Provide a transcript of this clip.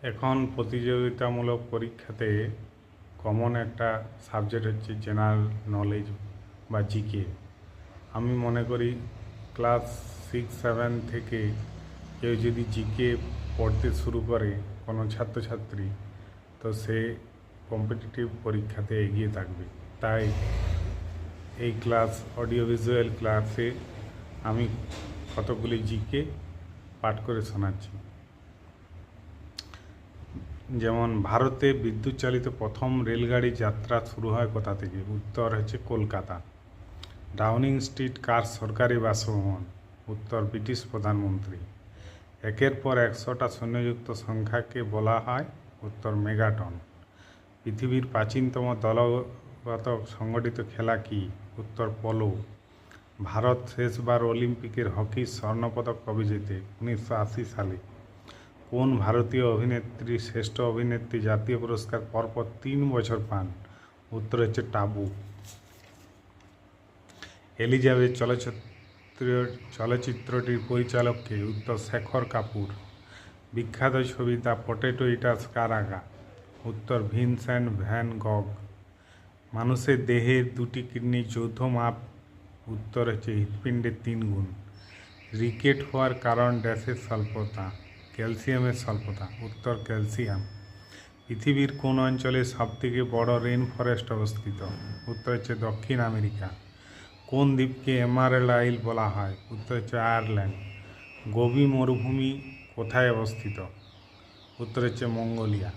এখন প্রতিযোগিতামূলক পরীক্ষাতে কমন একটা সাবজেক্ট হচ্ছে জেনারেল নলেজ বা জিকে। আমি মনে করি ক্লাস 6-7 থেকে কেউ যদি জিকে পড়তে শুরু করে কোনো ছাত্রছাত্রী, তো সে কম্পিটিটিভ পরীক্ষাতে এগিয়ে থাকবে। তাই এই অডিও ভিজুয়াল ক্লাসে আমি কতগুলি জিকে পাঠ করে শোনাচ্ছি। যেমন ভারতে বিদ্যুৎ চালিত প্রথম রেলগাড়ি যাত্রা শুরু হয় কোথা থেকে? উত্তর হচ্ছে কলকাতা। ডাউনিং স্ট্রিট কার সরকারি বাসভবন? উত্তর ব্রিটিশ প্রধানমন্ত্রী। একের পর 100টা শূন্যযুক্ত সংখ্যাকে বলা হয়? উত্তর মেগাটন। পৃথিবীর প্রাচীনতম দলগত সংগঠিত খেলা কি? উত্তর পোলো। ভারত শেষবার অলিম্পিকের হকির স্বর্ণপদক কবে জেতে? 1980 সালে। কোন ভারতীয় অভিনেত্রী শ্রেষ্ঠ অভিনেত্রী জাতীয় পুরস্কার পরপর 3 বছর পান? উত্তর হচ্ছে টাবু। এলিজাবেথ চলচ্চিত্রটির পরিচালককে? উত্তর শেখর কাপুর। বিখ্যাত ছবি দ্য পটেটো ইটার্স কার আঁকা? উত্তর ভিনসেন্ট ভ্যান গগ। মানুষের দেহের 2টি কিডনির যৌথ মাপ? উত্তর হচ্ছে হৃৎপিণ্ডের 3 গুণ। রিকেট হওয়ার কারণ ড্যাশের স্বল্পতা? ক্যালসিয়ামের স্বল্পতা। উত্তর ক্যালসিয়াম। পৃথিবীর কোন অঞ্চলে সবথেকে বড় রেন ফরেস্ট অবস্থিত? উত্তর হচ্ছে দক্ষিণ আমেরিকা। কোন দ্বীপকে এমারেল্ড আইল বলা হয়? উত্তর হচ্ছে আয়ারল্যান্ড। গোবি মরুভূমি কোথায় অবস্থিত? উত্তর হচ্ছে মঙ্গোলিয়া।